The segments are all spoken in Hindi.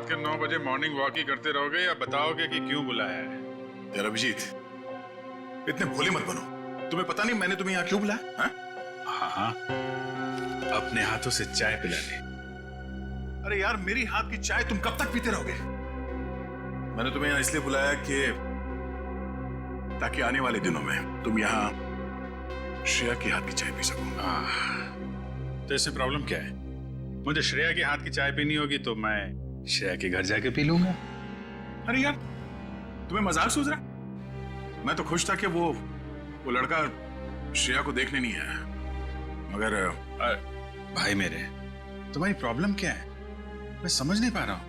रात के 9 बजे मॉर्निंग वॉक ही करते रहोगे या बताओगे कि क्यों बुलाया है? यार अभिजीत, इतने भोले मत बनो। तुम्हें पता नहीं मैंने तुम्हें यहाँ क्यों बुलाया? हाँ हाँ, अपने हाथों से चाय पिलाने। अरे यार, मेरी हाथ की चाय तुम कब तक पीते रहोगे? मैंने तुम्हें यहाँ इसलिए बुलाया कि ताकि आने वाले दिनों में तुम यहाँ श्रेया के हाथ की चाय पी सको। तो इससे प्रॉब्लम क्या है? मुझे श्रेया के हाथ की चाय पीनी होगी तो मैं श्रेया के घर जाके पी लूंगा। अरे यार, तुम्हें मजाक सूझ रहा? मैं तो खुश था कि वो लड़का श्रेया को देखने नहीं आया, मगर भाई मेरे, तुम्हारी प्रॉब्लम क्या है? मैं समझ नहीं पा रहा हूं।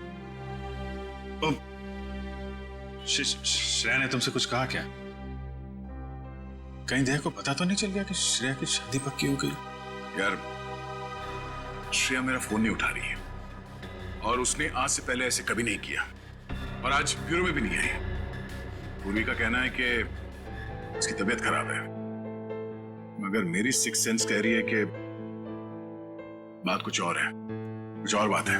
श्रेया ने तुमसे कुछ कहा क्या? कहीं देखो पता तो नहीं चल गया कि श्रेया की शादी पक्की हो गई? यार, श्रेया मेरा फोन नहीं उठा रही है और उसने आज से पहले ऐसे कभी नहीं किया और आज ब्यूरो में भी नहीं आई। पूर्वी का कहना है कि उसकी तबीयत खराब है, मगर मेरी सिक्स सेंस कह रही है कि बात कुछ और है, कुछ और बात है।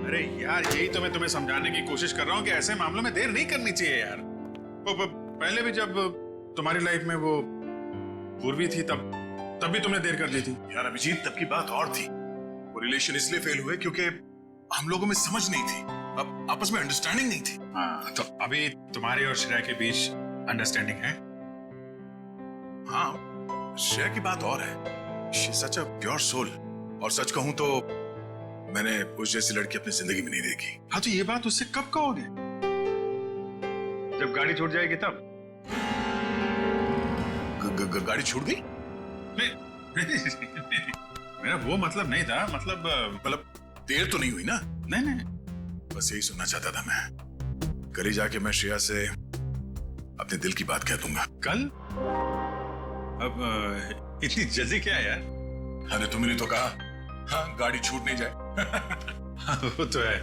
अरे यार, यही तो मैं तुम्हें समझाने की कोशिश कर रहा हूं कि ऐसे मामलों में देर नहीं करनी चाहिए यार। पहले भी जब तुम्हारी लाइफ में वो पूर्वी थी तब भी तुमने देर कर दी थी। यार अभिजीत, तब की बात और थी। वो रिलेशन इसलिए फेल हुए क्योंकि हम लोगों में समझ नहीं थी, अब आपस में अंडरस्टैंडिंग नहीं थी। हाँ, तो अभी तुम्हारे और श्रेया के बीच अंडरस्टैंडिंग है? हाँ, श्रेया की बात और है। She is such a pure soul, और सच कहूं तो मैंने उस जैसी लड़की अपनी जिंदगी में नहीं देखी। हाँ, तो ये बात उससे कब कहोगे? जब गाड़ी छूट जाएगी तब? गाड़ी छूट गई? नहीं, मेरा वो मतलब नहीं था। मतलब देर तो नहीं हुई ना? नहीं, बस यही सुनना चाहता था मैं। कल ही जाके मैं श्रेया से अपने दिल की बात कह दूंगा। कल? अब इतनी जल्दी क्या है यार? अरे तुमने तो कहा हाँ, गाड़ी छूट नहीं जाए। हाँ, वो तो है।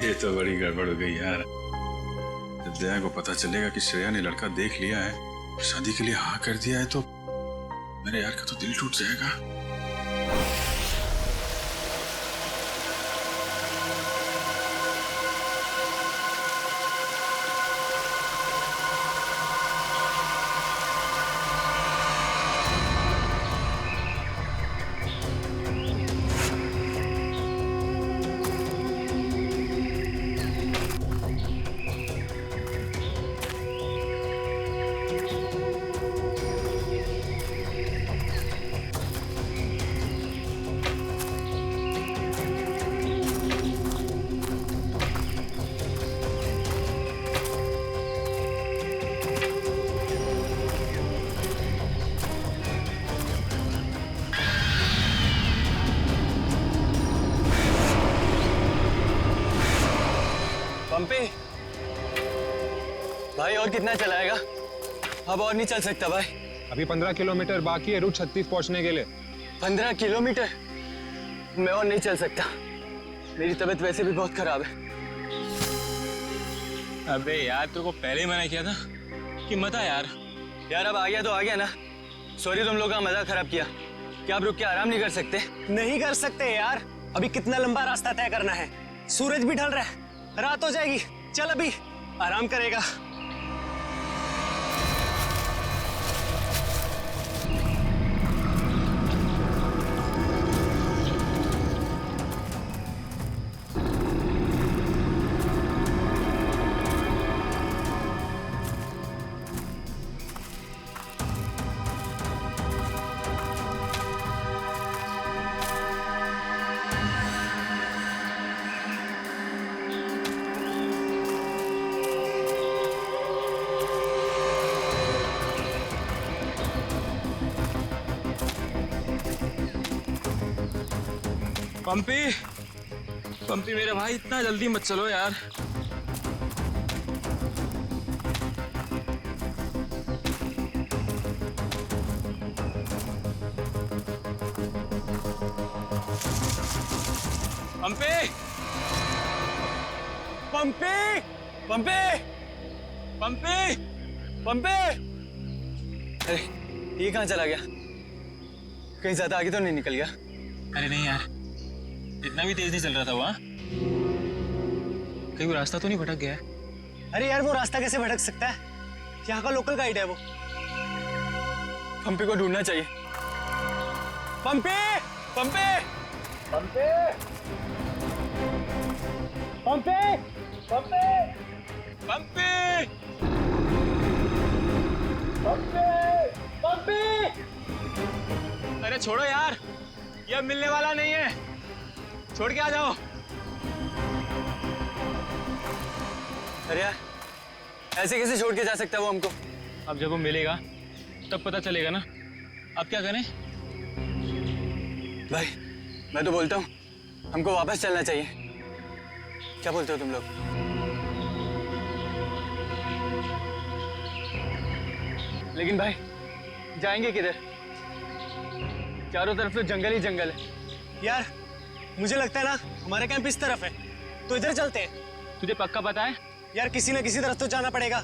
ये तो बड़ी गड़बड़ हो गई यार। जब दया को पता चलेगा कि श्रेया ने लड़का देख लिया है, शादी के लिए हाँ कर दिया है, तो मेरे यार का तो दिल टूट जाएगा। पंपी, भाई और कितना चलाएगा? अब और नहीं चल सकता भाई। अभी 15 किलोमीटर बाकी है रूट 36 पहुंचने के लिए। 15 किलोमीटर? मैं और नहीं चल सकता, मेरी तबीयत वैसे भी बहुत खराब है। अबे यार, तेरे को पहले ही मना किया था कि मत आ यार। यार अब आ गया तो आ गया ना। सॉरी तुम लोग का मजा खराब किया। क्या आप रुक के आराम नहीं कर सकते? नहीं कर सकते यार, अभी कितना लंबा रास्ता तय करना है। सूरज भी ढल रहा है, रात हो जाएगी। चल अभी आराम करेगा। पंपी मेरे भाई, इतना जल्दी मत चलो यार। पंपी, पंपी, पंपी, पंपी, पंपी। अरे ये कहाँ चला गया? कहीं ज्यादा आगे तो नहीं निकल गया? अरे नहीं यार, इतना भी तेज नहीं चल रहा था वहाँ। कहीं वो रास्ता तो नहीं भटक गया है? अरे यार वो रास्ता कैसे भटक सकता है? यहाँ का लोकल गाइड है वो। पंपी को ढूंढना चाहिए। पंपी, पंपी, पंपी, पंपी, पंपी, पंपी! पंपी, पंपी। अरे छोड़ो यार, ये अब मिलने वाला नहीं है। छोड़ के आ जाओ। अरे यार, ऐसे कैसे छोड़ के जा सकता है वो हमको? अब जब वो मिलेगा तब पता चलेगा ना। अब क्या करें? भाई, मैं तो बोलता हूँ हमको वापस चलना चाहिए। क्या बोलते हो तुम लोग? लेकिन भाई, जाएंगे किधर? चारों तरफ तो जंगल ही जंगल है। यार मुझे लगता है ना हमारा कैंप इस तरफ है, तो इधर चलते हैं। तुझे पक्का पता है? यार किसी ना किसी तरफ तो जाना पड़ेगा।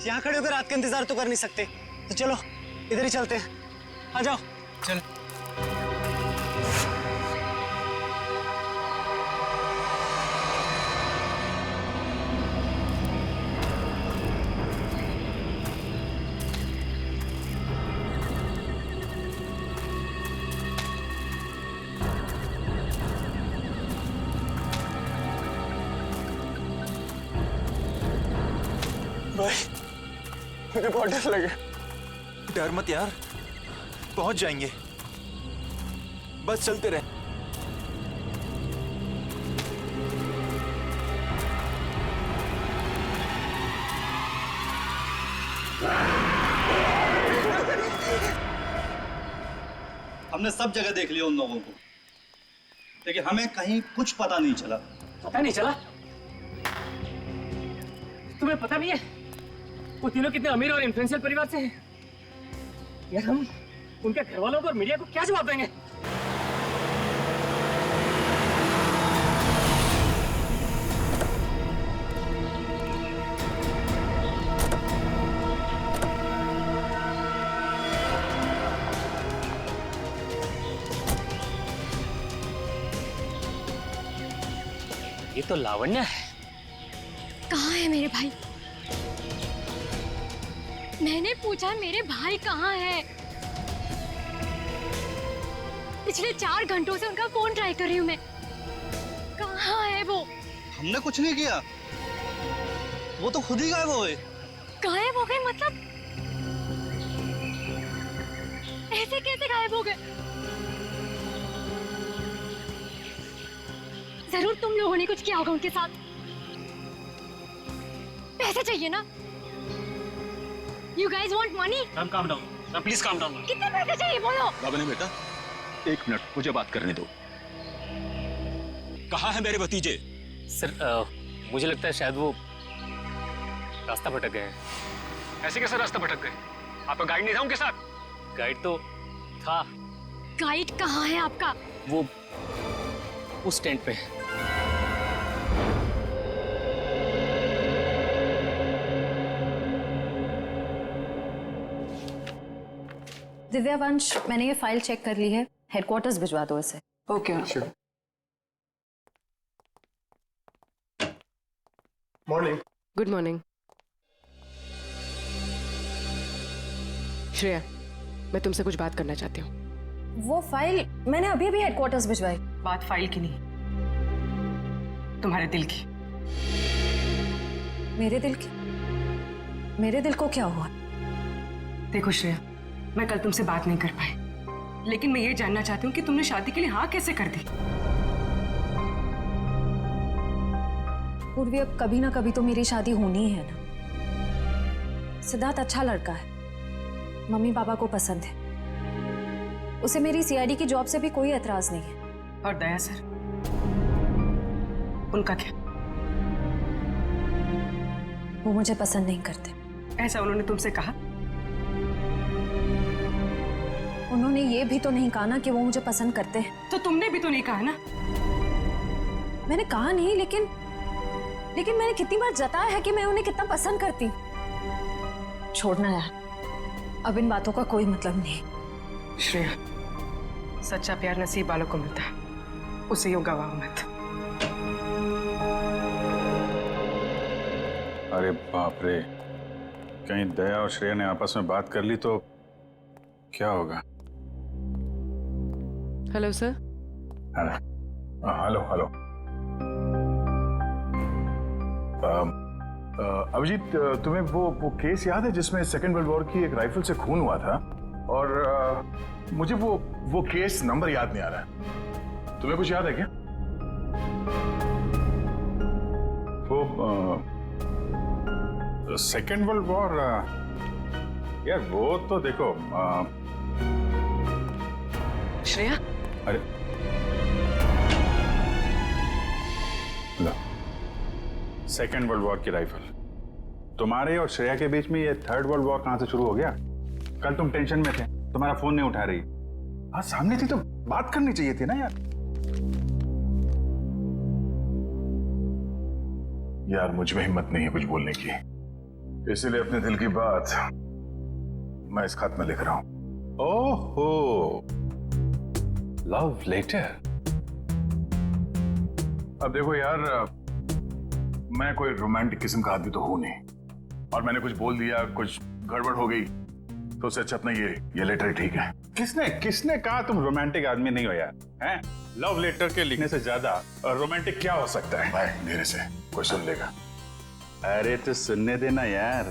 यहाँ खड़े होकर रात का इंतजार तो कर नहीं सकते, तो चलो इधर ही चलते हैं। आ जाओ। चल। भाई, मुझे बहुत डर लगा। डर मत यार, पहुंच जाएंगे, बस चलते रहे। हमने सब जगह देख लिया उन लोगों को, लेकिन हमें कहीं कुछ पता नहीं चला। पता नहीं चला? तुम्हें पता नहीं है वो तीनों कितने अमीर और इन्फ्लुएंशियल परिवार से हैं? यार हम उनके घर वालों को और मीडिया को क्या जवाब देंगे? ये तो लावण्य है। कहाँ है मेरे भाई? मैंने पूछा मेरे भाई कहाँ है? पिछले 4 घंटों से उनका फोन ट्राई कर रही हूँ मैं। कहाँ है वो? हमने कुछ नहीं किया, वो तो खुद ही गायब हो गए। गायब हो गए मतलब? ऐसे कैसे गायब हो गए? जरूर तुम लोगों ने कुछ किया होगा उनके साथ। पैसे चाहिए ना? You guys want money? Ma'am calm down, ma'am please calm down. कितने पैसे चाहिए बोलो? बाबा ने बेटा, 1 मिनट मुझे बात करने दो। कहाँ है मेरे भतीजे? सर मुझे लगता है शायद वो रास्ता भटक गए हैं। ऐसे कैसे रास्ता भटक गए? आपका गाइड नहीं था उनके साथ? गाइड तो था। गाइड कहाँ है आपका? वो उस टेंट पे है। दिव्यावंश, मैंने ये फाइल चेक कर ली है, हेडक्वार्टर्स भिजवा दो इसे। Okay Sure. Morning. Good morning. Shreya, मैं तुमसे कुछ बात करना चाहती हूँ। वो फाइल मैंने अभी अभी हेडक्वार्टर्स भिजवाई। बात फाइल की नहीं, तुम्हारे दिल की। मेरे दिल की? मेरे दिल को क्या हुआ? देखो श्रेया, मैं कल तुमसे बात नहीं कर पाई, लेकिन मैं ये जानना चाहती हूँ कि तुमने शादी के लिए हाँ कैसे कर दी? पूर्वी, अब कभी ना कभी तो मेरी शादी होनी ही है ना। सिद्धार्थ अच्छा लड़का है, मम्मी पापा को पसंद है, उसे मेरी सीआईडी की जॉब से भी कोई एतराज नहीं है। और दया सर, उनका क्या? वो मुझे पसंद नहीं करते। ऐसा उन्होंने तुमसे कहा? उन्होंने ये भी तो नहीं कहा ना कि वो मुझे पसंद करते हैं। तो तुमने भी तो नहीं कहा ना? मैंने कहा नहीं, लेकिन मैंने कितनी बार जताया है कि मैं उन्हें कितना पसंद करती हूँ। छोड़ना यार, अब इन बातों का कोई मतलब नहीं। श्रेया, सच्चा प्यार नसीब वालों को मिलता है, उसे यूं गवाओ मत। अरे बाप रे, कहीं दया और श्रेया ने आपस में बात कर ली तो क्या होगा? Hello sir. Hello hello. Abhijeet, तुम्हें वो केस याद है जिसमें सेकेंड वर्ल्ड वॉर की एक राइफल से खून हुआ था? और मुझे वो केस नंबर याद नहीं आ रहा है। तुम्हें कुछ याद है क्या? वो सेकेंड वर्ल्ड वॉर, यार वो तो देखो श्रेया। अरे लो, सेकेंड वर्ल्ड वॉर की राइफल। तुम्हारे और श्रेया के बीच में ये थर्ड वर्ल्ड वॉर कहां से शुरू हो गया? कल तुम टेंशन में थे, तुम्हारा फोन नहीं उठा रही। हाँ, सामने थी तो बात करनी चाहिए थी ना यार। यार मुझ में हिम्मत नहीं है कुछ बोलने की, इसीलिए अपने दिल की बात मैं इस खत में लिख रहा हूं। ओहो, लव लेटर। अब देखो यार, मैं कोई रोमांटिक किस्म का आदमी तो हूं नहीं, और मैंने कुछ बोल दिया, कुछ गड़बड़ हो गई, तो उससे अच्छा अपना ये लेटर ही ठीक है। किसने कहा तुम रोमांटिक आदमी नहीं हो यार? हैं? लव लेटर के लिखने से ज्यादा रोमांटिक क्या हो सकता है? भाई धीरे से, कोई सुन लेगा। अरे तो सुनने देना यार,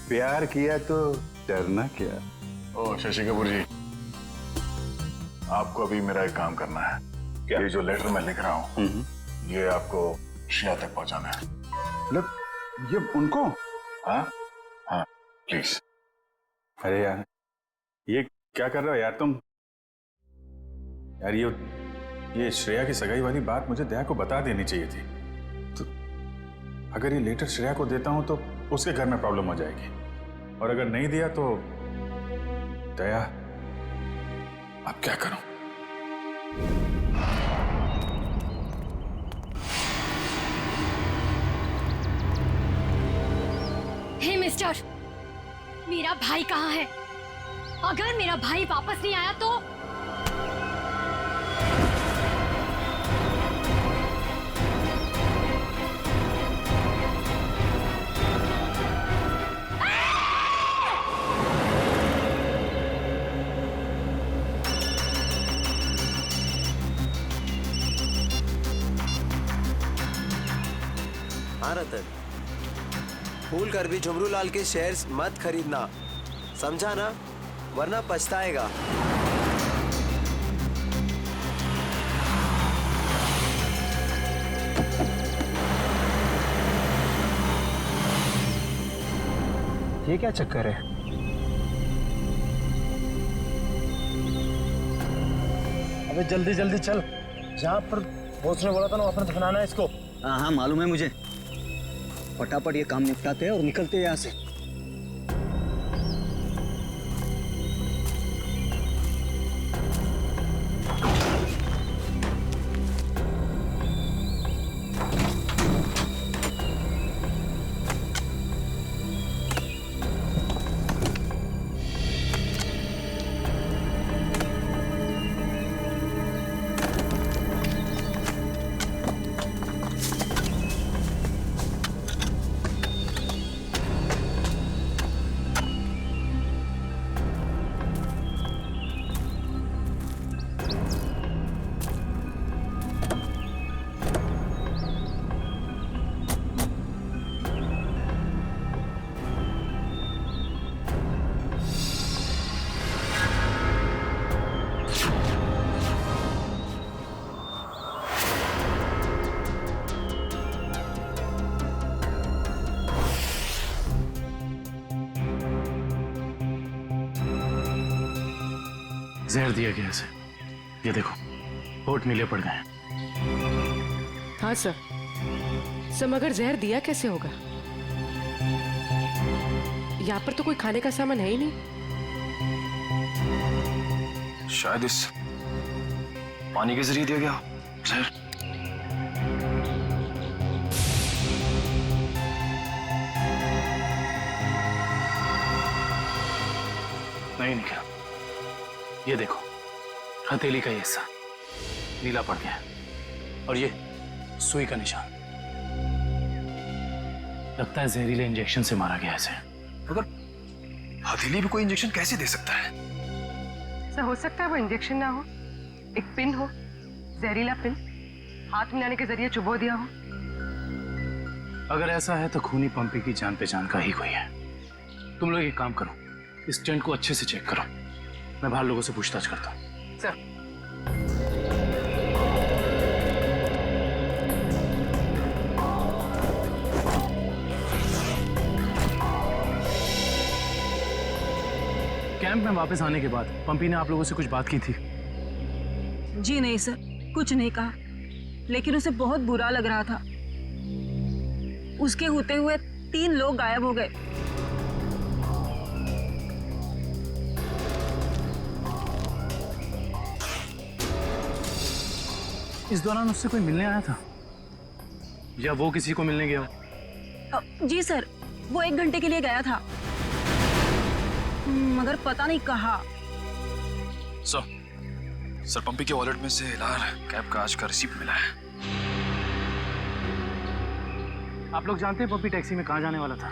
प्यार किया तो डरना क्या। ओ शशि कपूर जी, आपको अभी मेरा एक काम करना है। क्या? ये जो लेटर मैं लिख रहा हूँ, ये आपको श्रेया तक पहुंचाना है। मतलब ये उनको? हाँ हाँ, प्लीज। अरे यार, ये क्या कर रहे हो यार तुम? यार ये श्रेया की सगाई वाली बात मुझे दया को बता देनी चाहिए थी। तो अगर ये लेटर श्रेया को देता हूं तो उसके घर में प्रॉब्लम हो जाएगी, और अगर नहीं दिया तो दया, अब क्या करूं? हे मिस्टर, मेरा भाई कहाँ है? अगर मेरा भाई वापस नहीं आया तो हाँ रतन, भूल कर भी झुमरू लाल के शेयर्स मत खरीदना, समझा ना? वरना पछताएगा। ये क्या चक्कर है? अबे जल्दी जल्दी चल, जहाँ पर बॉस ने बोला था ना वहाँ पर दफनाना है इसको। हाँ हाँ मालूम है मुझे। फटाफट ये काम निपटाते हैं और निकलते हैं यहाँ से। जहर दिया गया इसे, ये देखो होठ नीले पड़ गए। हाँ सर, मगर जहर दिया कैसे होगा? यहाँ पर तो कोई खाने का सामान है ही नहीं। शायद इस पानी के जरिए दिया गया जहर। नहीं निकला, ये देखो हथेली का हिस्सा, नीला पड़ गया है और ये सुई का निशान। लगता है जहरीले इंजेक्शन से मारा गया इसे। मगर हथेली भी कोई इंजेक्शन कैसे दे सकता है? सर हो सकता है वो इंजेक्शन ना हो, एक पिन हो, जहरीला पिन हाथ मिलाने के जरिए चुबो दिया हो। अगर ऐसा है तो खूनी पंपी की जान पहचान का ही कोई है। तुम लोग एक काम करो, इस टेंट को अच्छे से चेक करो, मैं बाहर लोगों से पूछताछ करता हूँ। सर कैंप में वापस आने के बाद पंपी ने आप लोगों से कुछ बात की थी? जी नहीं सर, कुछ नहीं कहा, लेकिन उसे बहुत बुरा लग रहा था। उसके होते हुए 3 लोग गायब हो गए। इस दौरान उससे कोई मिलने आया था या वो किसी को मिलने गया? जी सर, वो 1 घंटे के लिए गया था, मगर पता नहीं कहाँ। सर पंपी के वॉलेट में से लाल कैब का आज का रिसीप्ट मिला है। आप लोग जानते हैं पंपी टैक्सी में कहाँ जाने वाला था?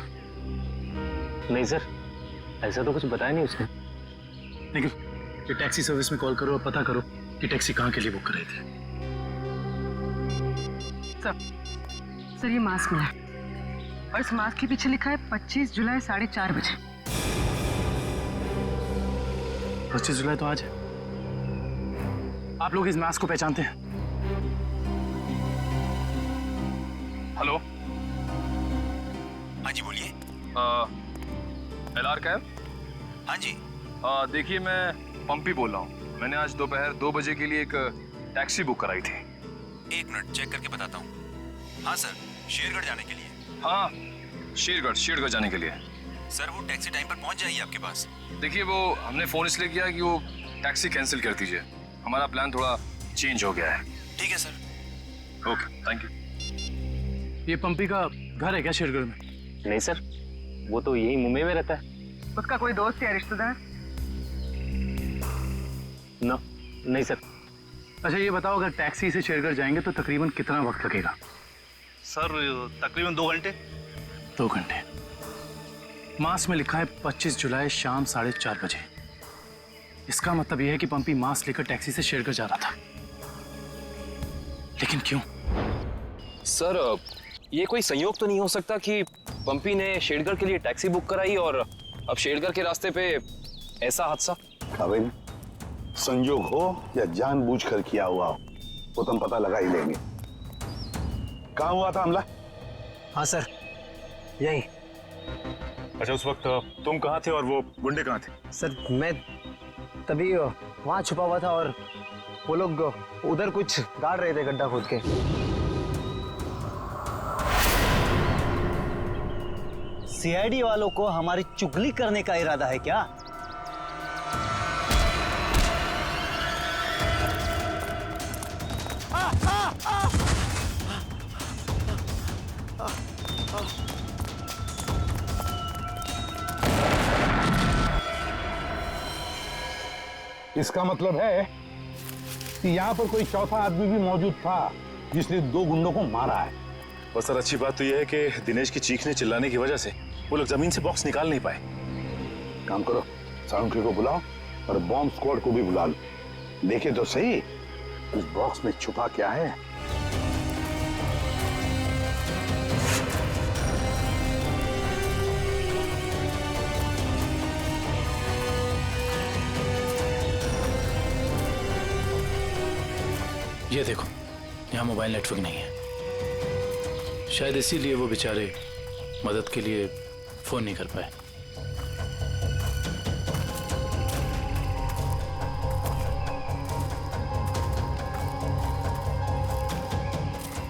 नहीं सर, ऐसा तो कुछ बताया नहीं उसने। लेकिन ये टैक्सी सर्विस में कॉल करो और पता करो कि टैक्सी कहाँ के लिए बुक कर रहे थे। सर ये मास्क मिला और इस मास्क के पीछे लिखा है 25 जुलाई 4:30 बजे। 25 जुलाई तो आज है। आप लोग इस मास्क को पहचानते हैं? हेलो, हाँ जी बोलिए। LR cab? हाँ जी। देखिए मैं पंपी बोल रहा हूँ। मैंने आज दोपहर 2 बजे के लिए एक टैक्सी बुक कराई थी। 1 मिनट चेक करके बताता हूँ। हाँ सर, शेरगढ़ जाने के लिए। हाँ, शेरगढ़ जाने के लिए। सर वो टैक्सी टाइम पर पहुँच जाएगी आपके पास। देखिए वो हमने फोन इसलिए किया कि वो टैक्सी कैंसिल कर दीजिए, हमारा प्लान थोड़ा चेंज हो गया है। ठीक है सर। Okay, thank you. ये पंपी का घर है क्या शेरगढ़ में? नहीं सर, वो तो यही मुंबई में रहता है। उसका कोई दोस्त या रिश्तेदार? नहीं सर। अच्छा ये बताओ, अगर टैक्सी से शेरगढ़ जाएंगे तो तकरीबन कितना वक्त लगेगा? सर तकरीबन 2 घंटे। 2 घंटे। मास में लिखा है 25 जुलाई शाम 4:30 बजे। इसका मतलब यह है कि पंपी मास लेकर टैक्सी से शेरगढ़ जा रहा था। लेकिन क्यों? सर ये कोई संयोग तो नहीं हो सकता कि पंपी ने शेरगढ़ के लिए टैक्सी बुक कराई और अब शेरगढ़ के रास्ते पे ऐसा हादसा? काबिल, संयोग हो या जानबूझकर किया हुआ हो वो तो हम पता लगा ही लेंगे। कहाँ हुआ था हमला? हाँ सर, यही। अच्छा उस वक्त तुम कहाँ थे और वो गुंडे कहाँ थे? सर मैं तभी वहाँ छुपा हुआ था और वो लोग उधर कुछ गाड़ रहे थे गड्ढा खोद के। सीआईडी वालों को हमारी चुगली करने का इरादा है क्या? इसका मतलब है कि यहाँ पर कोई चौथा आदमी भी मौजूद था जिसने 2 गुंडों को मारा है। बस सर अच्छी बात तो यह है कि दिनेश की चीखने चिल्लाने की वजह से वो लोग जमीन से बॉक्स निकाल नहीं पाए। काम करो, साउंड्री को बुलाओ और बॉम्ब स्क्वाड को भी बुला लो। देखे तो सही उस बॉक्स में छुपा क्या है। ये देखो, यहाँ मोबाइल नेटवर्क नहीं है। शायद इसीलिए वो बेचारे मदद के लिए फोन नहीं कर पाए।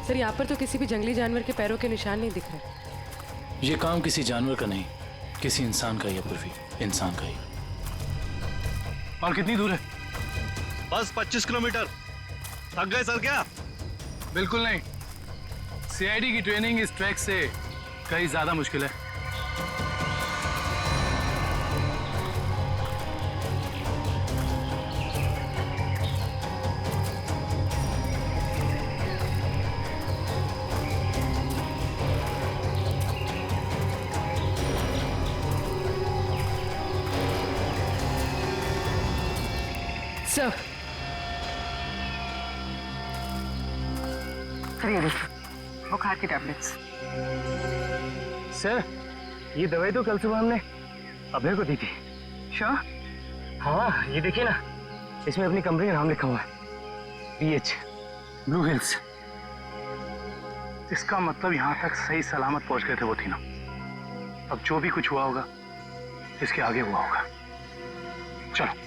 सर यहाँ पर तो किसी भी जंगली जानवर के पैरों के निशान नहीं दिख रहे। ये काम किसी जानवर का नहीं, किसी इंसान का ही है पूर्वी, इंसान का ही। और कितनी दूर है? बस 25 किलोमीटर। थक गए सर क्या? बिल्कुल नहीं। सीआईडी की ट्रेनिंग इस ट्रैक से कहीं ज्यादा मुश्किल है। सर सर ये देखिए बुखार की टैबलेट्स। सर ये दवाई तो कल सुबह हमने अभय को दी थी। श्योर? हाँ ये देखिए ना, इसमें अपनी कंपनी का नाम लिखा हुआ है, BH ब्लू हिल्स। इसका मतलब यहाँ तक सही सलामत पहुंच गए थे वो तीनों। अब जो भी कुछ हुआ होगा इसके आगे हुआ होगा। चलो।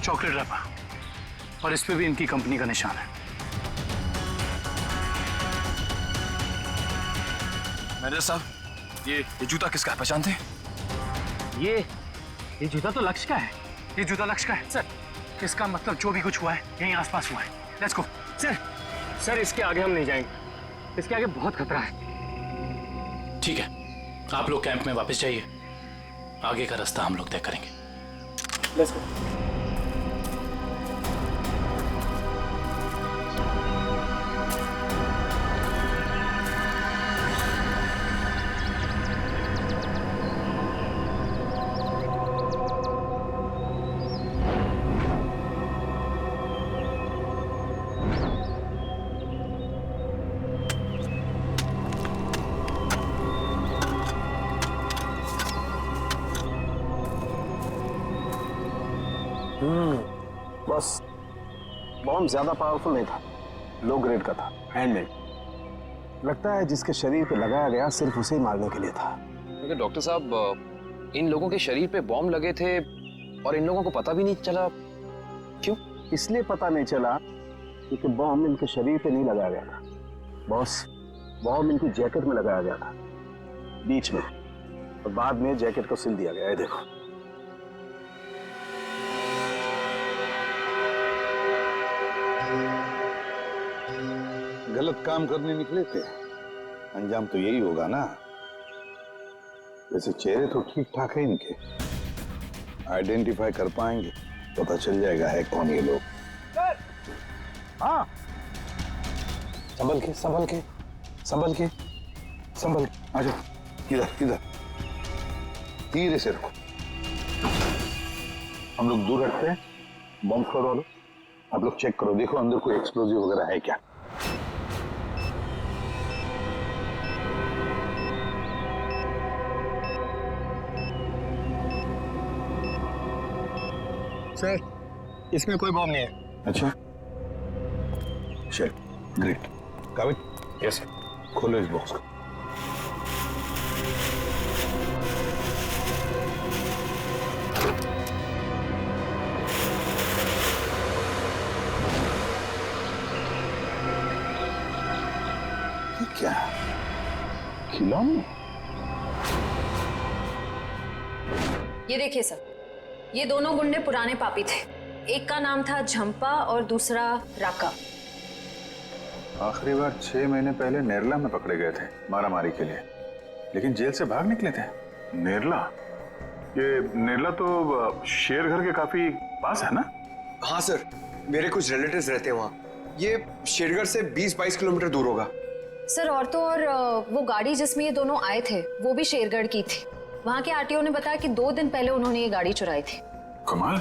चॉकलेट रैपर और इस पे भी इनकी कंपनी का निशान है। मैनेजर साहब, ये जूता किसका है, पहचानते हैं? ये जूता तो लक्ष्य का है। ये जूता लक्ष्य का है सर। इसका मतलब जो भी कुछ हुआ है यहीं आसपास हुआ है। Let's go. सर इसके आगे हम नहीं जाएंगे, इसके आगे बहुत खतरा है। ठीक है, आप लोग कैंप में वापस जाइए, आगे का रास्ता हम लोग तय करेंगे। Let's go. बस बॉम्ब ज्यादा पावरफुल नहीं था, लो ग्रेड का था, हैंडमेड। लगता है जिसके शरीर पे लगाया गया सिर्फ उसे ही मारने के लिए था। लेकिन डॉक्टर साहब, इन लोगों के शरीर पे बॉम्ब लगे थे और इन लोगों को पता भी नहीं चला। क्यों? इसलिए पता नहीं चला क्योंकि बॉम्ब इनके शरीर पे नहीं लगाया गया था बॉस, बॉम्ब इनकी जैकेट में लगाया गया था बीच में, और बाद में जैकेट को सिल दिया गया है। देखो गलत काम करने निकले थे, अंजाम तो यही होगा ना। वैसे चेहरे तो ठीक ठाक है इनके, आइडेंटिफाई कर पाएंगे, पता चल जाएगा है कौन ये लोग। हाँ, संभल के संभल के संभल के संभल के आ जाओ। किधर किधर, धीरे से रखो, हम लोग दूर रखते हैं। बम स्क्वाड वालों, आप लोग चेक करो, देखो अंदर कोई एक्सप्लोजिव वगैरह है क्या। सर, इसमें कोई बॉम्ब नहीं है। अच्छा, चल ग्रेट। काबिल? Yes sir. खोलो इस बॉक्स को। ये क्या, खिलौने? ये देखिए सर, ये दोनों गुंडे पुराने पापी थे। एक का नाम था झंपा और दूसरा राका। आखिरी बार 6 महीने पहले नेरला में पकड़े गए थे मारामारी के लिए, लेकिन जेल से भाग निकले थे। नेरला? ये नेरला तो शेरघर के काफी पास है ना? हाँ सर, मेरे कुछ रिलेटिव्स रहते हैं वहाँ। ये शेरघर से 20-22 किलोमीटर दूर होगा। सर और तो और वो गाड़ी जिसमें ये दोनों आए थे वो भी शेरगढ़ की थी। वहाँ के आरटीओ ने बताया कि 2 दिन पहले उन्होंने ये गाड़ी चुराई थी। कमाल,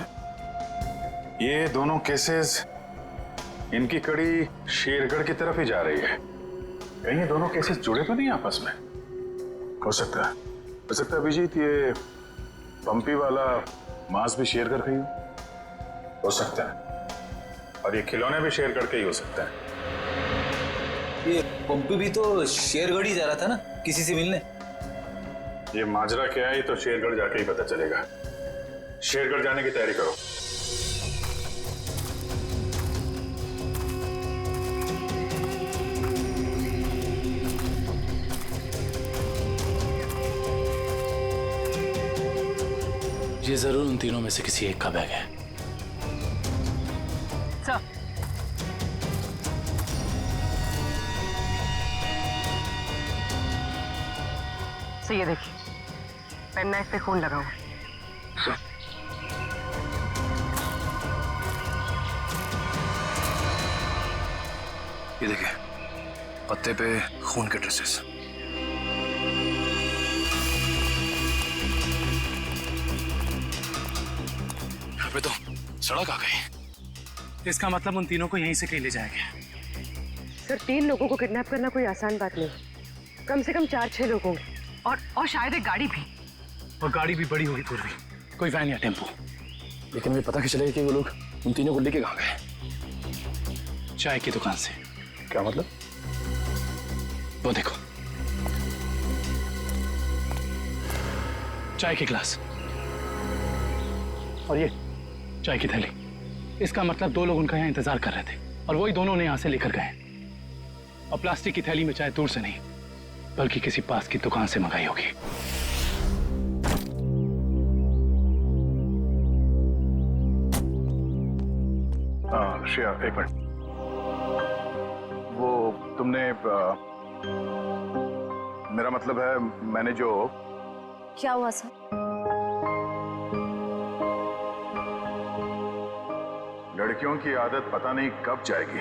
ये दोनों केसेस, इनकी कड़ी शेरगढ़ की तरफ ही जा रही है। कहीं ये दोनों केसेस जुड़े तो नहीं आपस में? हो सकता है, हो सकता है अभिजीत ये पंपी वाला मांस भी शेरगढ़ का ही हो सकता है, और ये खिलौने भी शेरगढ़ के ही हो सकता है। ये पंपी भी तो शेरगढ़ ही जा रहा था ना किसी से मिलने। ये माजरा क्या है, तो शेरगढ़ जाके ही पता चलेगा। शेरगढ़ जाने की तैयारी करो। ये जरूर उन तीनों में से किसी एक का बैग है। सर, ये देखिए, पेन नाइफ पे खून लगा हुआ है। ये देखिए, पत्ते पे खून के ट्रेसेस। यहाँ पे तो सड़क आ गई। इसका मतलब उन तीनों को यहीं से कहीं ले जाएंगे। सर, 3 लोगों को किडनैप करना कोई आसान बात नहीं। कम से कम 4-6 लोग होंगे और शायद एक गाड़ी भी। और गाड़ी भी बड़ी होगी पूर्वी, कोई वैन या टेम्पो। लेकिन मुझे पता कैसे चलेगा कि वो लोग उन तीनों को लेके कहाँ गए? चाय की दुकान से। क्या मतलब? वो देखो, चाय के गिलास और ये चाय की थैली। इसका मतलब 2 लोग उनका यहाँ इंतजार कर रहे थे और वही दोनों ने यहाँ से लेकर गए। और प्लास्टिक की थैली में चाय दूर से नहीं बल्कि किसी पास की दुकान से मंगाई होगी। श्रेया, एक मिनट। वो तुमने मेरा मतलब है, मैंने जो। क्या हुआ सर? लड़कियों की आदत पता नहीं कब जाएगी,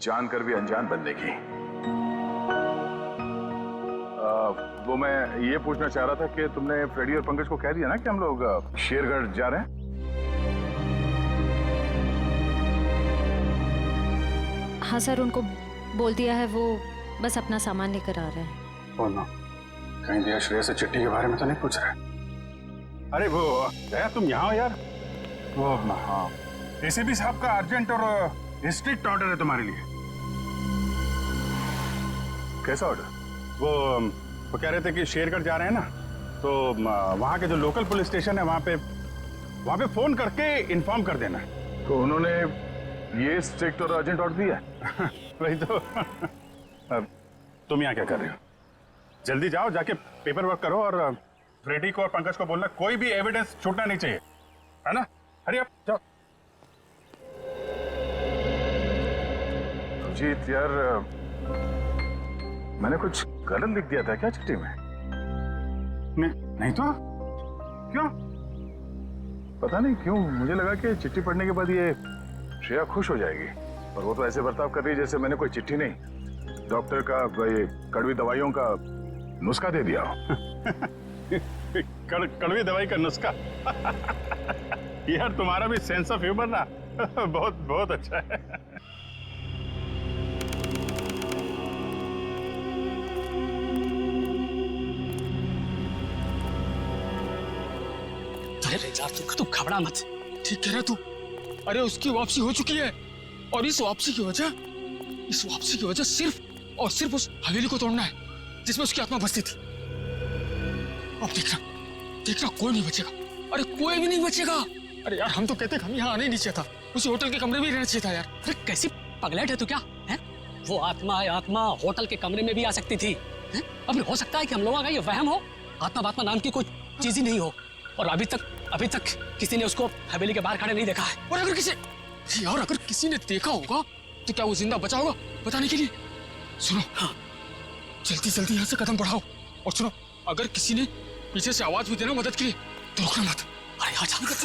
जानकर भी अनजान बनने की। वो मैं ये पूछना चाह रहा था कि तुमने फ्रेडी और पंकज को कह दिया ना कि हम लोग शेरगढ़ जा रहे हैं? हाँ सर, उनको बोल दिया है, वो बस अपना सामान लेकर आ रहे हैं। और ना कहीं दिया श्रेया से चिट्ठी के बारे में तो नहीं पूछ रहे? अरे वो दया, तुम यहाँ हो यार। वो हाँ, एसीपी साहब का अर्जेंट और स्ट्रिक्ट ऑर्डर है तुम्हारे लिए। कैसा ऑर्डर? वो कह रहे थे कि शेरगढ़ जा रहे हैं ना, तो वहाँ के जो लोकल पुलिस स्टेशन है वहाँ पे फोन करके इन्फॉर्म कर देना। तो उन्होंने ये स्ट्रिक्ट और अर्जेंट ऑर्डर दिया? वही तो। अब तुम यहाँ क्या कर रहे हो? जल्दी जाओ, जाके पेपर वर्क करो और फ्रेडी को और पंकज को बोलना कोई भी एविडेंस छूटना नहीं चाहिए, है ना? हरी आप जाओ। जीत यार, मैंने कुछ गलत लिख दिया था क्या चिट्ठी में? नहीं तो क्यों? पता नहीं क्यों मुझे लगा कि चिट्ठी पढ़ने के बाद ये श्रेया खुश हो जाएगी, और वो तो ऐसे बर्ताव कर रही है जैसे मैंने कोई चिट्ठी नहीं, डॉक्टर का ये कड़वी दवाइयों का नुस्खा दे दिया हो। कड़वी दवाई का नुस्खा। यार तुम्हारा भी सेंस ऑफ ह्यूमर ना बहुत बहुत अच्छा है। अरे यार तू घबरा मत, ठीक कह रहा तू। अरे उसकी वापसी हो चुकी है और इस वापसी की वजह सिर्फ और सिर्फ उस हवेली को तोड़ना है जिसमें उसकी आत्मा बसती थी। अब देखना कोई नहीं बचेगा। अरे कोई भी नहीं बचेगा। अरे यार हम तो कहते हम यहाँ आने ही नहीं चाहिए था, उसी होटल के कमरे में ही रहना चाहिए था यार। अरे कैसी पगलेट है तू क्या है? वो आत्मा होटल के कमरे में भी आ सकती थी। अब हो सकता है कि हम लोगों का ये वहम हो, आत्मा नाम की कोई चीज ही नहीं हो, और अभी तक किसी ने उसको हवेली के बाहर खड़े नहीं देखा है। और अगर किसी ने देखा होगा तो क्या वो जिंदा बचा होगा बताने के लिए? सुनो, हाँ, जल्दी यहाँ से कदम बढ़ाओ। और सुनो, अगर किसी ने पीछे से आवाज भी देना मदद के लिए तो रुकना मत। अरे यहाँ जल्दी।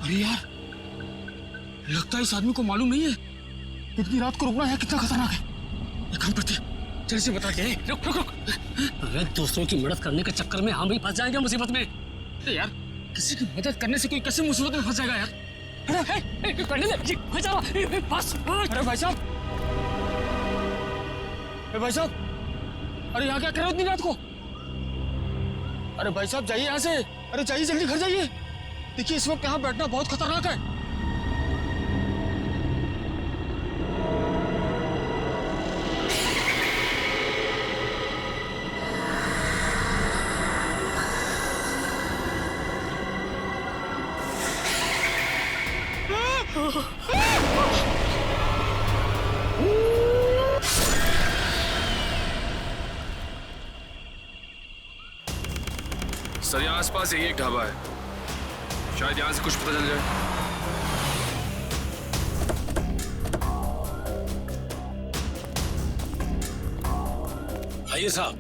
अरे यार, लगता है इस आदमी को मालूम नहीं है इतनी रात को रुकना है कितना खतरनाक है। एक काम करते हैं, जल्दी से बता के। रुक। अरे दूसरों की मदद करने के चक्कर में हम भी फंस जाएंगे मुसीबत में। अरे यार, किसी की मदद करने से कोई कैसे मुसीबत में फंस जाएगा यार? अरे भाई साहब, अरे यहाँ क्या कर रहे हो इतनी रात को? अरे भाई साहब जाइए यहाँ से। अरे जाइए, जल्दी घर जाइए। देखिए इस वक्त यहाँ बैठना बहुत खतरनाक है। सर यहाँ आसपास यही एक ढाबा है, शायद यहाँ से कुछ पता चल जाए। आइए साहब,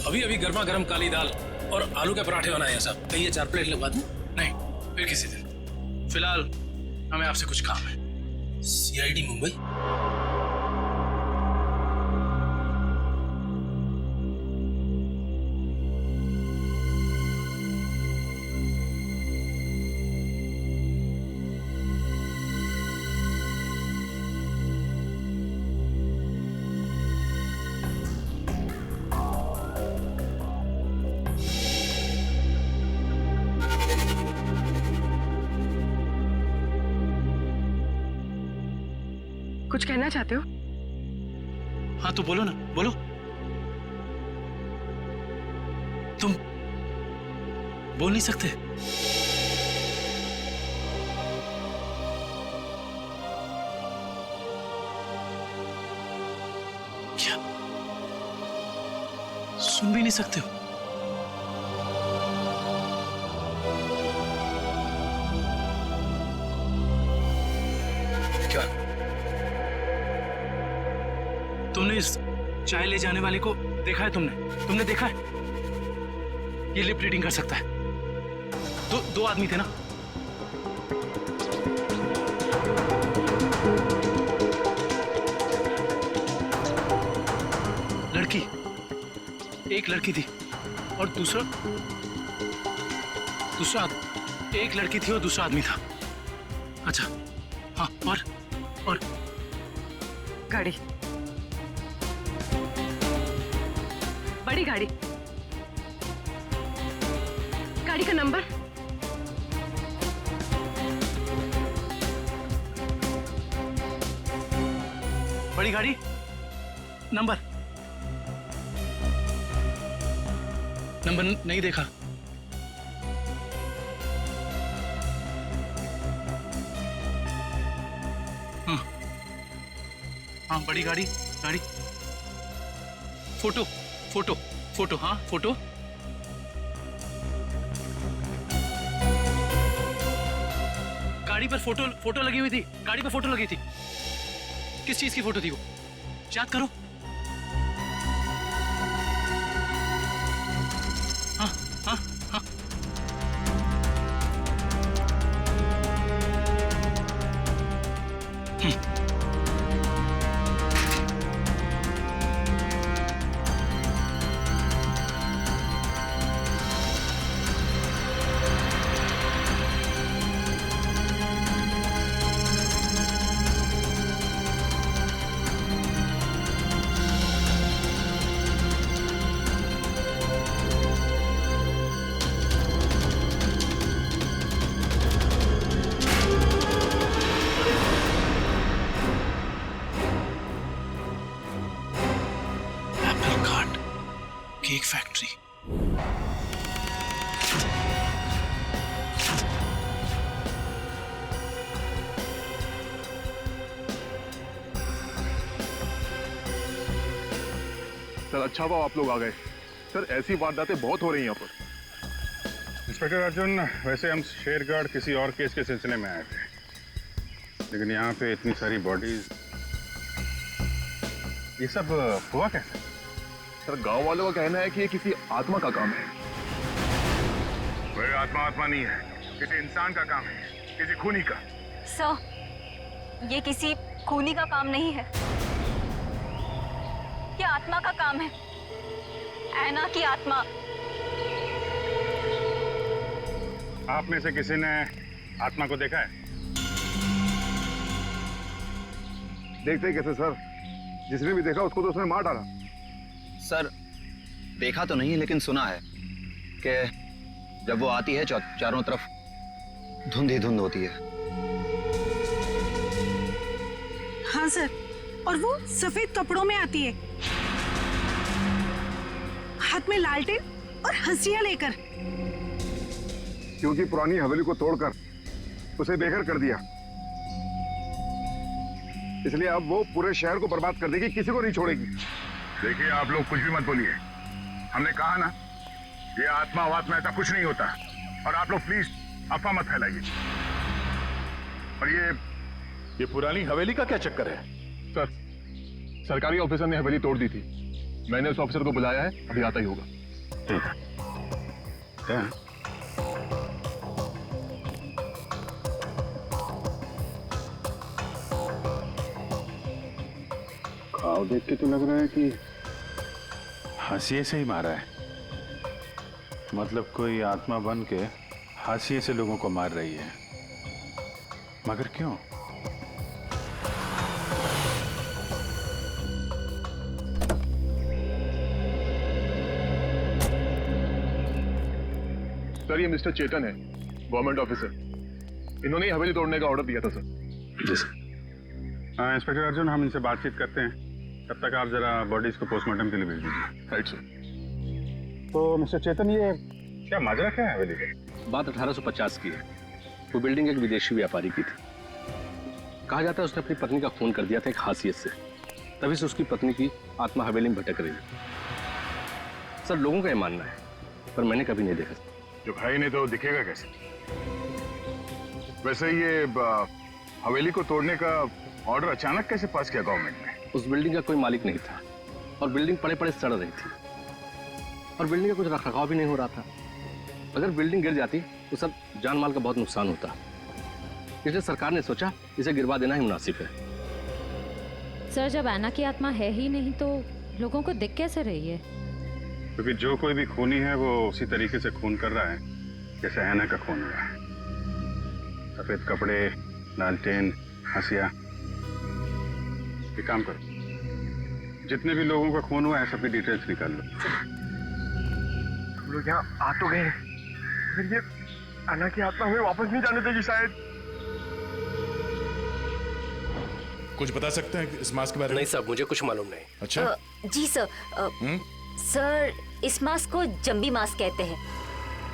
अभी अभी गर्मा गर्म काली दाल और आलू के पराठे बनाए हैं साहब। कहिए 4 प्लेट लगवा दूं? नहीं, फिर किसी दिन। फिलहाल हमें आपसे कुछ काम है। CID मुंबई। कुछ कहना चाहते हो? हाँ तो बोलो ना, बोलो। तुम बोल नहीं सकते? क्या सुन भी नहीं सकते हो? क्या तुमने इस चाय ले जाने वाले को देखा है? तुमने देखा है? ये लिप रीडिंग कर सकता है। दो आदमी थे ना? लड़की, एक लड़की थी और दूसरा एक लड़की थी और दूसरा आदमी था। अच्छा हाँ, और गाड़ी, बड़ी गाड़ी, गाड़ी का नंबर? बड़ी गाड़ी, नंबर नहीं देखा। हाँ बड़ी गाड़ी, फोटो, हाँ फोटो। गाड़ी पर फोटो लगी हुई थी, गाड़ी पर फोटो लगी थी। किस चीज की फोटो थी वो? याद करो। हाँ। Cake factory. सर अच्छा हुआ आप लोग आ गए। सर ऐसी वारदातें बहुत हो रही हैं यहाँ पर। इंस्पेक्टर अर्जुन, वैसे हम शेरगढ़ किसी और केस के सिलसिले में आए थे, लेकिन यहाँ पे इतनी सारी बॉडीज, ये सब हुआ कैसे? सर गांव वालों का कहना है कि ये किसी आत्मा का काम है। कोई आत्मा नहीं है, किसी इंसान का काम है, किसी खूनी का। सर, ये किसी खूनी का काम नहीं है, ये आत्मा का काम है, ऐना की आत्मा। आप में से किसी ने आत्मा को देखा है? देखते कैसे सर, जिसने भी देखा उसको तो उसने मार डाला। सर देखा तो नहीं, लेकिन सुना है कि जब वो आती है चारों तरफ धुंध ही धुंध होती है। हाँ सर, और वो सफेद कपड़ों में आती है, हाथ में लालटेन और हंसिया लेकर। क्योंकि पुरानी हवेली को तोड़कर उसे बेघर कर दिया, इसलिए अब वो पूरे शहर को बर्बाद कर देगी, किसी को नहीं छोड़ेगी। देखिए आप लोग कुछ भी मत बोलिए, हमने कहा ना ये आत्मा वात्मा ऐसा कुछ नहीं होता। और आप लोग प्लीज अफवाह मत फैलाइए। और ये पुरानी हवेली का क्या चक्कर है? सर, सरकारी ऑफिसर ने हवेली तोड़ दी थी। मैंने उस ऑफिसर को बुलाया है, अभी आता ही होगा। क्या? घाव देख के तो लग रहा है कि हाशिए से ही मारा है। मतलब कोई आत्मा बन के हाशिए से लोगों को मार रही है। मगर क्यों? सर, ये मिस्टर चेतन है, गवर्नमेंट ऑफिसर। इन्होंने ही हवेली तोड़ने का ऑर्डर दिया था सर। जी सर। इंस्पेक्टर अर्जुन, हम इनसे बातचीत करते हैं। तब तक आप जरा बॉडीज को पोस्टमार्टम के लिए भेज दीजिए। Right sir. तो मिस्टर चेतन, ये क्या माजरा क्या है हवेली का? बात 1850 की है। वो बिल्डिंग एक विदेशी व्यापारी की थी। कहा जाता है उसने अपनी पत्नी का खून कर दिया था एक हासियत से। तभी से उसकी पत्नी की आत्मा हवेली में भटक रही है। सर, लोगों का ये मानना है, पर मैंने कभी नहीं देखा। जो भाई ने तो दिखेगा कैसे? वैसे ये हवेली को तोड़ने का ऑर्डर अचानक कैसे पास किया गवर्नमेंट ने? उस बिल्डिंग का कोई मालिक नहीं था और बिल्डिंग पड़े पड़े सड़ रही थी और बिल्डिंग का कुछ रखरखाव भी नहीं हो रहा था। अगर बिल्डिंग गिर जाती तो सब जान माल का बहुत नुकसान होता। इसलिए सरकार ने सोचा इसे गिरवा देना ही मुनासिब है। सर, जब ऐना की आत्मा है ही नहीं तो लोगों को दिख कैसे रही है? क्योंकि जो कोई भी खूनी है वो उसी तरीके से खून कर रहा है जैसे ऐना का खून हुआ है। सफेद कपड़े, लालटेन, हंसिया। एक काम करो, जितने भी लोगों का खून हुआ है सबकी डिटेल्स निकाल लो। हम लोग यहाँ आ तो गए, फिर ये अन्ना की आत्मा हमें वापस नहीं जाने देगी शायद। कुछ बता सकते हैं इस मास्क के बारे में? नहीं साहब, मुझे कुछ मालूम नहीं। अच्छा। जी सर। सर, इस मास्क को जंबी मास्क कहते हैं।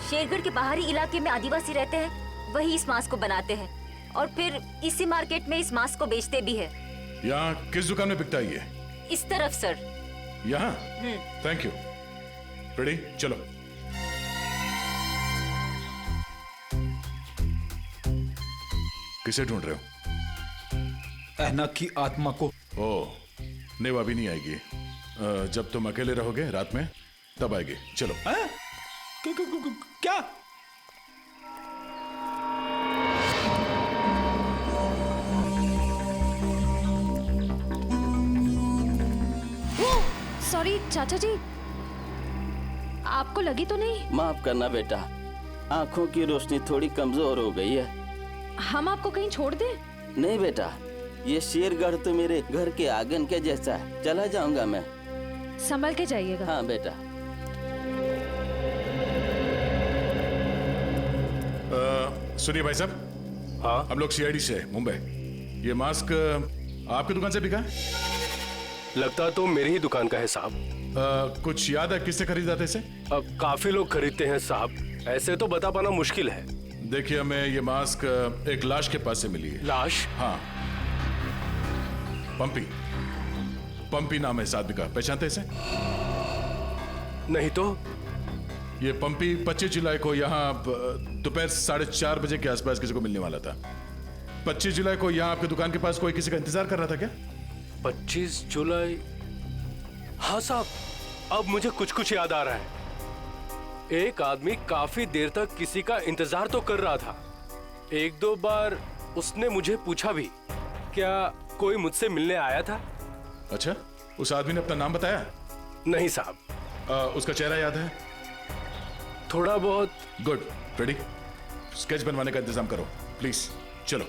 शेरगढ़ के बाहरी इलाके में आदिवासी रहते हैं, वही इस मास्क को बनाते हैं और फिर इसी मार्केट में इस मास्क को बेचते भी है। यहाँ किस दुकान में बिकता है ये? इस तरफ सर। यहाँ? Thank you. रेडी, चलो। किसे ढूंढ रहे हो? ऐना की आत्मा को। ओह, नहीं वो अभी नहीं आएगी। जब तुम अकेले रहोगे रात में तब आएगी। चलो। क्या? सॉरी चाचा जी, आपको लगी तो नहीं? माफ करना बेटा, आंखों की रोशनी थोड़ी कमजोर हो गई है। हम आपको कहीं छोड़ दें? नहीं बेटा, ये शेरगढ़ तो मेरे घर के आंगन के जैसा है। चला जाऊंगा मैं। संभल के जाइएगा। हाँ बेटा। सुनिए भाई साहब। हाँ, हम लोग सीआईडी से मुंबई। ये मास्क आपकी दुकान से बिका? लगता तो मेरी ही दुकान का है साहब। कुछ याद है किससे खरीदा था इसे? काफी लोग खरीदते हैं साहब, ऐसे तो बता पाना मुश्किल है। देखिए, हमें ये मास्क एक लाश के पास से मिली है। लाश? हाँ, पंपी नाम है इस आदमी का। पहचानते इसे? नहीं तो। ये पंपी 25 जुलाई को यहाँ दोपहर 4:30 बजे के आसपास किसी को मिलने वाला था। 25 जुलाई को यहाँ आपकी दुकान के पास कोई किसी का इंतजार कर रहा था क्या? 25 जुलाई? हाँ साहब, अब मुझे कुछ कुछ याद आ रहा है। एक आदमी काफी देर तक किसी का इंतजार तो कर रहा था। एक दो बार उसने मुझे पूछा भी, क्या कोई मुझसे मिलने आया था? अच्छा, उस आदमी ने अपना नाम बताया? नहीं साहब। उसका चेहरा याद है? थोड़ा बहुत। गुड। रेडी? स्केच बनवाने का इंतजाम करो प्लीज। चलो।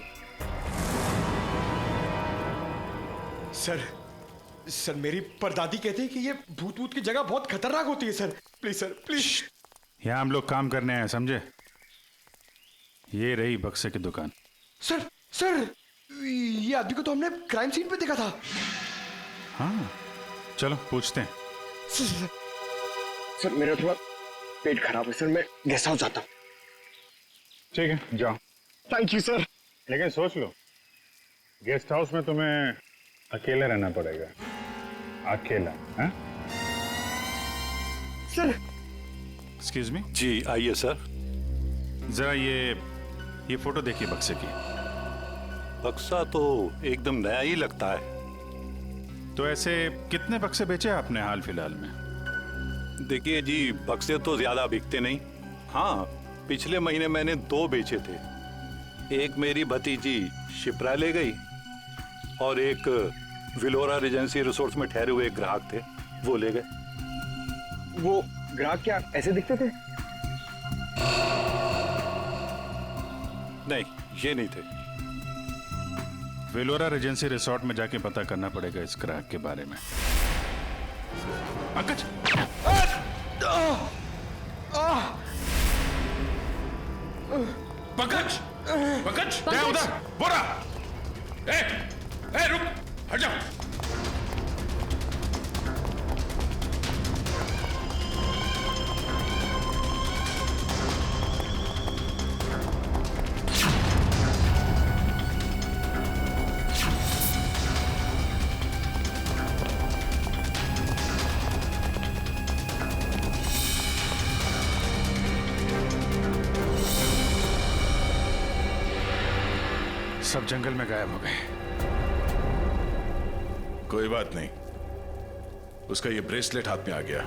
सर मेरी परदादी कहते हैं कि ये भूत की जगह बहुत खतरनाक होती है सर। Please sir, please. यहाँ हम लोग काम करने आए, समझे? ये रही बक्से की दुकान। सर, ये आदमी को तो हमने क्राइम सीन पे देखा था। हाँ, चलो पूछते हैं। सर मेरा थोड़ा पेट खराब है सर, मैं गेस्ट हाउस जाता हूँ। ठीक है, जाओ। Thank you sir. लेकिन सोच लो, गेस्ट हाउस में तुम्हें अकेले रहना पड़ेगा। अकेला? हाँ? Excuse me. जी आइए सर। जरा ये फोटो देखिए बक्से की। बक्सा तो एकदम नया ही लगता है। तो ऐसे कितने बक्से बेचे आपने हाल फिलहाल में? देखिए जी, बक्से तो ज्यादा बिकते नहीं। हाँ, पिछले महीने मैंने 2 बेचे थे। एक मेरी भतीजी शिप्रा ले गई और एक विलोरा रेजेंसी रिसोर्ट्स में ठहरे हुए एक ग्राहक थे, वो ले गए। वो ग्राहक क्या ऐसे दिखते थे? नहीं, ये नहीं थे। वेलोरा रेजेंसी रिसोर्ट में जाके पता करना पड़ेगा इस ग्राहक के बारे में। पंकज! पंकज! पंकज! क्या उधर? बोरा! ए, रुक! हट जाओ! सब जंगल में गायब हो गए। कोई बात नहीं, उसका ये ब्रेसलेट हाथ में आ गया।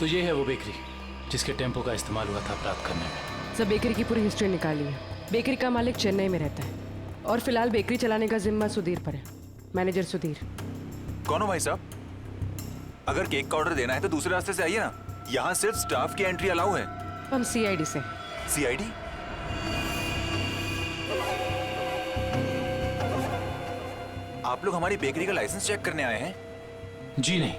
तो ये है वो बेकरी जिसके टेम्पो का इस्तेमाल हुआ था अपराध करने में। सब बेकरी की पूरी हिस्ट्री निकाली है। बेकरी का मालिक चेन्नई में रहता है और फिलहाल बेकरी चलाने का जिम्मा सुधीर पर है। मैनेजर सुधीर। कौन हो भाई साहब? अगर केक का ऑर्डर देना है तो दूसरे रास्ते से आइए ना, यहाँ सिर्फ स्टाफ की एंट्री अलाउ है। हम सीआईडी से। सीआईडी? आप लोग हमारी बेकरी का लाइसेंस चेक करने आए हैं? जी नहीं,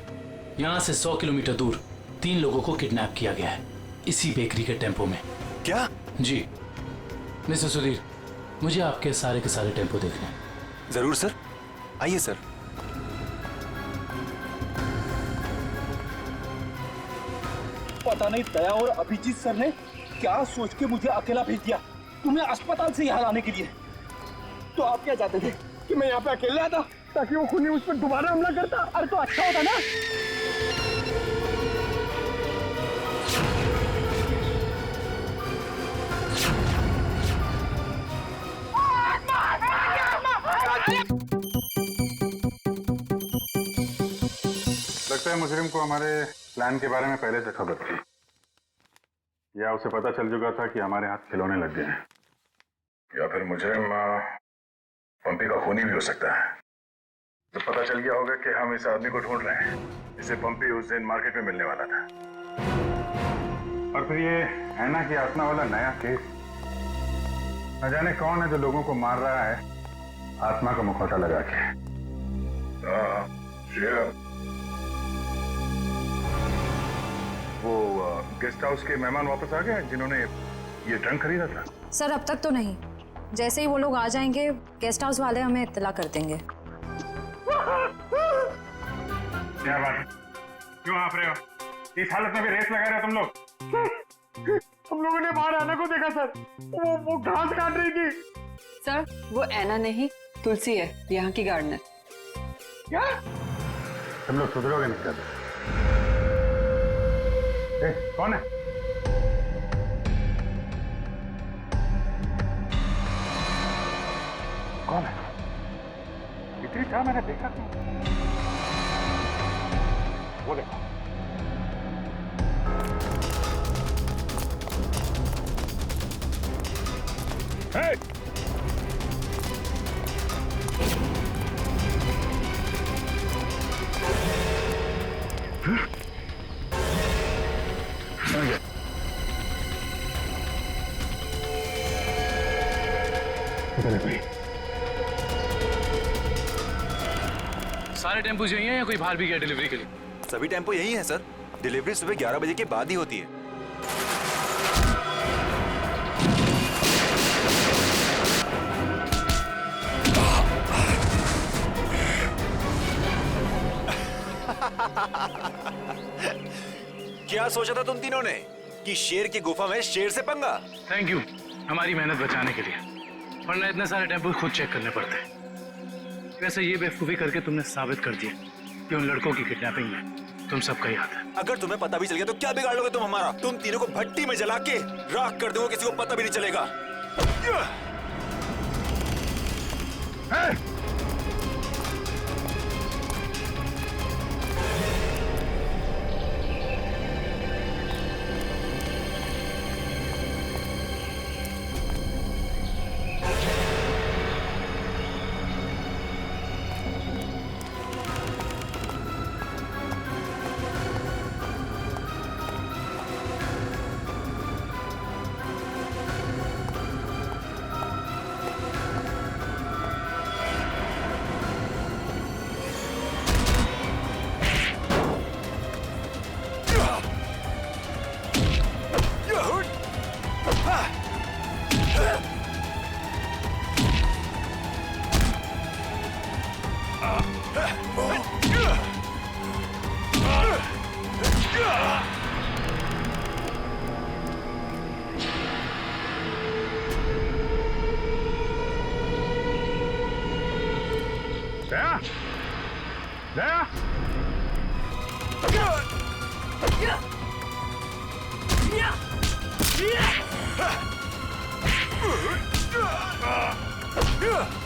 यहाँ से 100 किलोमीटर दूर 3 लोगों को किडनैप किया गया है, इसी बेकरी के टेम्पो में। क्या? जी मिस्टर सुधीर, मुझे आपके सारे के सारे टेम्पो देखने हैं। जरूर सर, आइए सर। पता नहीं दया और अभिजीत सर ने क्या सोच के मुझे अकेला भेज दिया तुम्हें अस्पताल से यहाँ लाने के लिए। तो आप क्या चाहते थे कि मैं यहाँ पे अकेले आता ताकि वो खूनी उस पर दोबारा हमला करता? अरे तो अच्छा होता ना। लगता है मुजरिम को हमारे प्लान के बारे में पहले से खबर थी, या उसे पता चल चुका था कि हमारे हाथ खिलौने लग गए हैं, या फिर मुजरिम पंपी का खूनी भी हो सकता है। तो पता चल गया होगा कि हम इस आदमी को ढूंढ रहे हैं, जिसे पंपी उस दिन मार्केट में मिलने वाला था। और फिर ये ऐना की आत्मा वाला नया केस, न जाने कौन है जो लोगों को मार रहा है आत्मा का मुखौटा लगा के। वो गेस्ट हाउस के मेहमान वापस आ गए जिन्होंने ये ट्रंक खरीदा था? सर अब तक तो नहीं, जैसे ही वो लोग आ जाएंगे गेस्ट हाउस वाले हमें इत्तला कर देंगे। क्या बात, क्यों आप रहे हो? इस हालत में भी रेस लगा रहे हो तुम लोग? हम लोगों ने बाहर आने को देखा सर, वो घास काट रही थी। सर वो ऐना नहीं तुलसी है, यहाँ की गार्डनर। क्या? तुम लोग सुधरोगे नहीं सर? कौन है? कौन है? इतनी चाह मैंने देखा क्यों? वो देखो। Hey! सारे टेम्पो यही हैं या कोई बाहर भी गया डिलीवरी के लिए? सभी टेम्पो यही है सर। डिलीवरी सुबह 11 बजे के बाद ही होती है। क्या सोचा था तुम तीनों ने कि शेर की गुफा में शेर से पंगा? थैंक यू हमारी मेहनत बचाने के लिए, वरना इतने सारे टेम्पो खुद चेक करने पड़ते हैं। वैसे ये बेवकूफ़ी करके तुमने साबित कर दिया कि उन लड़कों की किडनैपिंग में तुम सबका याद है। अगर तुम्हें पता भी चल गया तो क्या बिगाड़ लोगे तुम हमारा? तुम तीनों को भट्टी में जला के राख कर दोगे, किसी को पता भी नहीं चलेगा। Yeah!